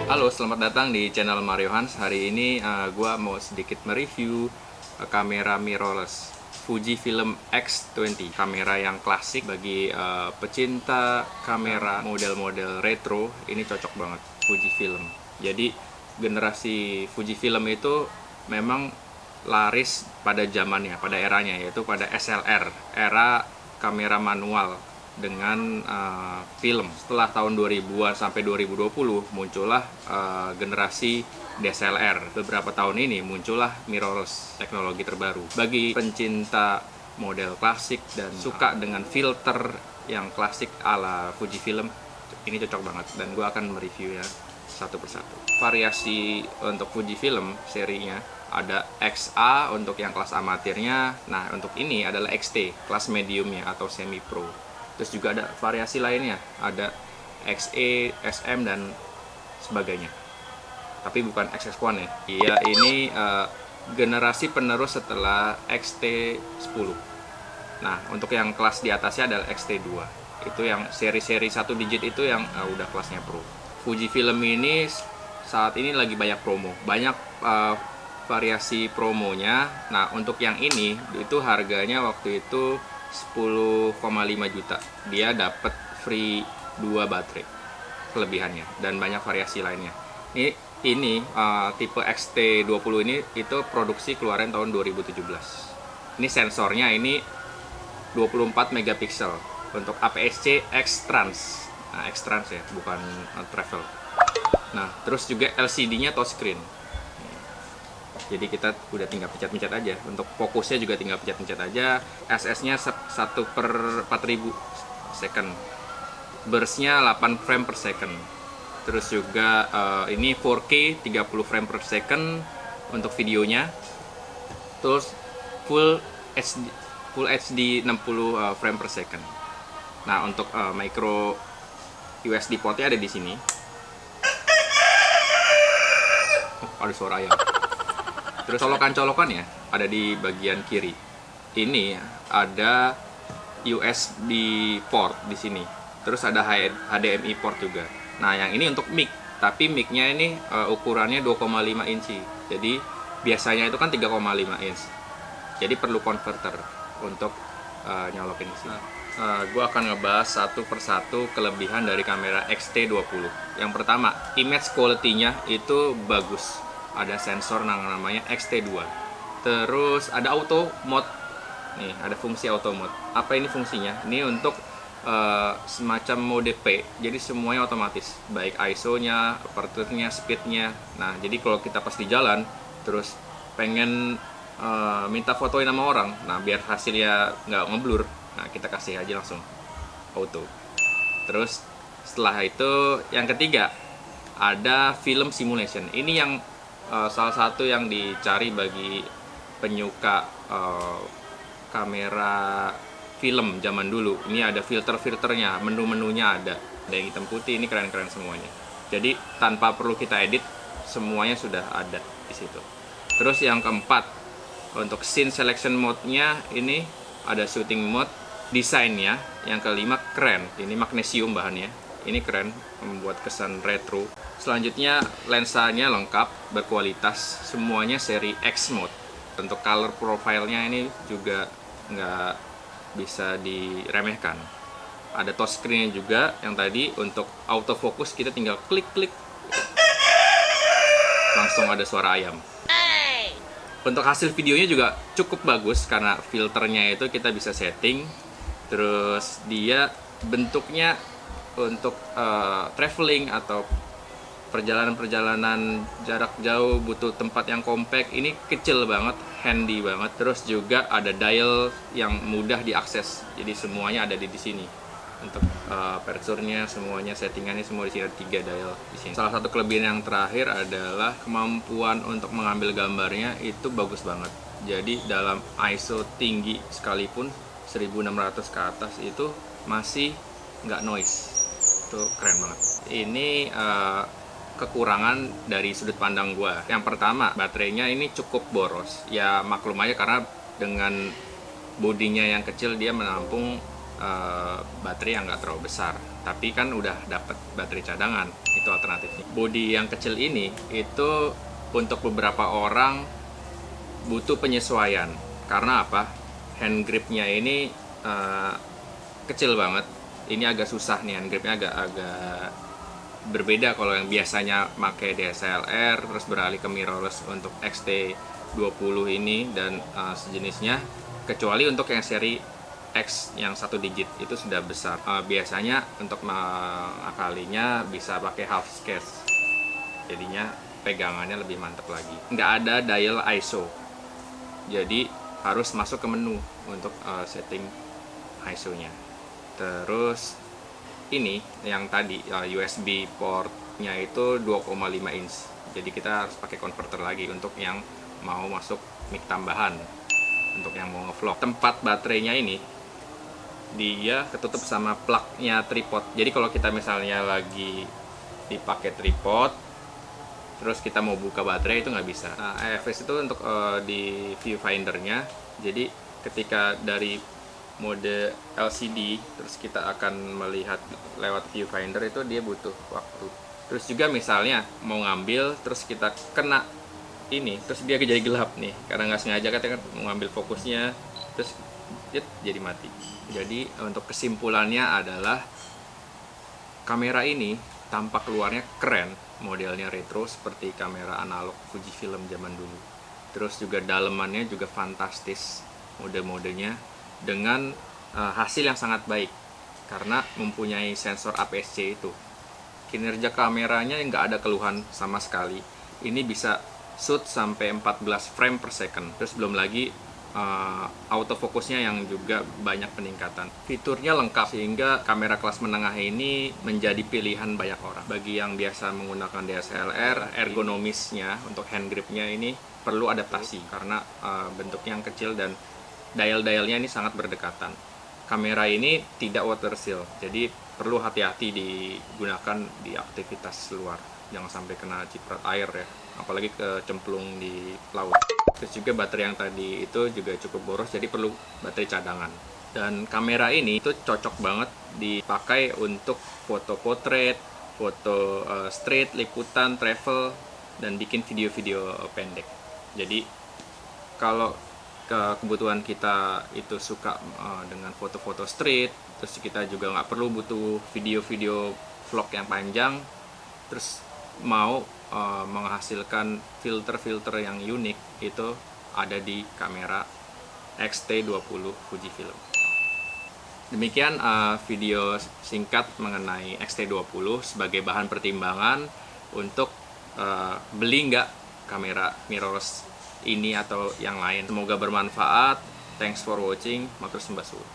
Halo, selamat datang di channel Mario Hans. Hari ini gua mau sedikit mereview kamera mirrorless Fujifilm X20. Kamera yang klasik bagi pecinta kamera model-model retro. Ini cocok banget Fujifilm. Jadi generasi Fujifilm itu memang laris pada zamannya, pada eranya, yaitu pada SLR, era kamera manual dengan film. Setelah tahun 2000-an sampai 2020 muncullah generasi DSLR. Beberapa tahun ini muncullah mirrorless, teknologi terbaru. Bagi pencinta model klasik dan suka dengan filter yang klasik ala Fujifilm, ini cocok banget dan gue akan mereview ya satu persatu. Variasi untuk Fujifilm serinya ada XA untuk yang kelas amatirnya. Nah, untuk ini adalah XT, kelas mediumnya atau semi pro. Terus juga ada variasi lainnya, ada XE, SM, dan sebagainya. Tapi bukan XS1 ya. Iya, ini generasi penerus setelah XT10. Nah, untuk yang kelas di atasnya adalah XT2. Itu yang seri-seri 1 digit itu yang udah kelasnya pro. Fujifilm ini saat ini lagi banyak promo. Banyak variasi promonya. Nah, untuk yang ini itu harganya waktu itu 10,5 juta. Dia dapat free 2 baterai kelebihannya dan banyak variasi lainnya. Ini tipe XT20 ini itu produksi keluaran tahun 2017. Ini sensornya ini 24 megapiksel untuk APS-C X-Trans. Nah, X-Trans ya, bukan travel. Nah, terus juga LCD-nya touchscreen. Jadi kita udah tinggal pencet-pencet aja. Untuk fokusnya juga tinggal pencet-pencet aja. SS-nya 1/4000 second. Burst-nya 8 frame per second. Terus juga ini 4K 30 frame per second untuk videonya. Terus Full HD 60 frame per second. Nah, untuk micro USB port-nya ada di sini. Oh, ada suara ayam. Terus colokan-colokannya ada di bagian kiri. Ini ada USB port di sini. Terus ada HDMI port juga. Nah, yang ini untuk mic, tapi mic-nya ini ukurannya 2,5 inci. Jadi biasanya itu kan 3,5 inch. Jadi perlu converter untuk nyolokin di sini. Gue akan ngebahas satu persatu kelebihan dari kamera XT20. Yang pertama, image quality-nya itu bagus. Ada sensor namanya XT2. Terus ada auto mode. Nih, ada fungsi auto mode. Apa ini fungsinya? Ini untuk semacam mode P. Jadi semuanya otomatis, baik ISO-nya, aperture-nya, speed-nya. Nah, jadi kalau kita pas di jalan terus pengen minta fotoin sama orang, nah biar hasilnya nggak ngeblur, nah kita kasih aja langsung auto. Terus setelah itu yang ketiga ada film simulation. Ini yang salah satu yang dicari bagi penyuka kamera film zaman dulu. Ini ada filter-filternya, menu-menunya ada yang hitam putih. Ini keren-keren semuanya. Jadi tanpa perlu kita edit, semuanya sudah ada di situ. Terus yang keempat, untuk scene selection mode-nya ini ada shooting mode. Desainnya yang kelima keren. Ini magnesium bahannya. Ini keren, membuat kesan retro. Selanjutnya lensanya lengkap, berkualitas, semuanya seri X mode. Untuk color profile-nya ini juga nggak bisa diremehkan. Ada touchscreen juga yang tadi untuk autofocus kita tinggal klik-klik, langsung ada suara ayam. Untuk hasil videonya juga cukup bagus karena filternya itu kita bisa setting. Terus dia bentuknya untuk traveling atau perjalanan-perjalanan jarak jauh butuh tempat yang compact, ini kecil banget, handy banget. Terus juga ada dial yang mudah diakses, jadi semuanya ada di sini. Untuk aperture-nya semuanya, settingannya semua di sini, ada 3 dial di sini. Salah satu kelebihan yang terakhir adalah kemampuan untuk mengambil gambarnya itu bagus banget. Jadi dalam ISO tinggi sekalipun 1600 ke atas itu masih nggak noise. Itu keren banget. Ini kekurangan dari sudut pandang gua. Yang pertama, baterainya ini cukup boros. Ya maklum aja karena dengan bodinya yang kecil dia menampung baterai yang nggak terlalu besar, tapi kan udah dapat baterai cadangan, itu alternatifnya. Bodi yang kecil ini itu untuk beberapa orang butuh penyesuaian, karena apa? Hand gripnya ini kecil banget. Ini agak susah nih, hand gripnya agak berbeda kalau yang biasanya pakai DSLR terus beralih ke mirrorless untuk XT20 ini dan sejenisnya, kecuali untuk yang seri X yang 1 digit itu sudah besar. Biasanya untuk mengakalinya bisa pakai half case, jadinya pegangannya lebih mantap lagi. Nggak ada dial ISO, jadi harus masuk ke menu untuk setting ISO-nya. Terus ini yang tadi USB portnya itu 2,5 inch, jadi kita harus pakai converter lagi untuk yang mau masuk mic tambahan, untuk yang mau ngevlog. Tempat baterainya ini dia ketutup sama plugnya tripod, jadi kalau kita misalnya lagi dipakai tripod terus kita mau buka baterai itu nggak bisa. Nah, AFS itu untuk di viewfindernya, jadi ketika dari mode LCD terus kita akan melihat lewat viewfinder itu dia butuh waktu. Terus juga misalnya mau ngambil terus kita kena ini terus dia jadi gelap nih karena nggak sengaja, kan mau ngambil fokusnya terus jadi mati. Jadi untuk kesimpulannya adalah kamera ini tampak luarnya keren, modelnya retro seperti kamera analog Fujifilm zaman dulu. Terus juga dalemannya juga fantastis, mode-modenya dengan hasil yang sangat baik karena mempunyai sensor APS-C itu. Kinerja kameranya nggak ada keluhan sama sekali. Ini bisa shoot sampai 14 frame per second. Terus belum lagi autofokusnya yang juga banyak peningkatan. Fiturnya lengkap sehingga kamera kelas menengah ini menjadi pilihan banyak orang. Bagi yang biasa menggunakan DSLR, ergonomisnya untuk hand gripnya ini perlu adaptasi karena bentuknya yang kecil dan dial-dialnya ini sangat berdekatan. Kamera ini tidak water seal, jadi perlu hati-hati digunakan di aktivitas luar. Jangan sampai kena ciprat air ya, apalagi kecemplung di laut. Terus juga baterai yang tadi itu juga cukup boros, jadi perlu baterai cadangan. Dan kamera ini itu cocok banget dipakai untuk foto portrait, foto street, liputan, travel, dan bikin video-video pendek. Jadi kalau kebutuhan kita itu suka dengan foto-foto street, terus kita juga nggak perlu butuh video-video vlog yang panjang, terus mau menghasilkan filter-filter yang unik, itu ada di kamera XT20 Fujifilm. Demikian video singkat mengenai XT20 sebagai bahan pertimbangan untuk beli nggak kamera mirrorless ini atau yang lain. Semoga bermanfaat. Thanks for watching. Matur sembah suwun.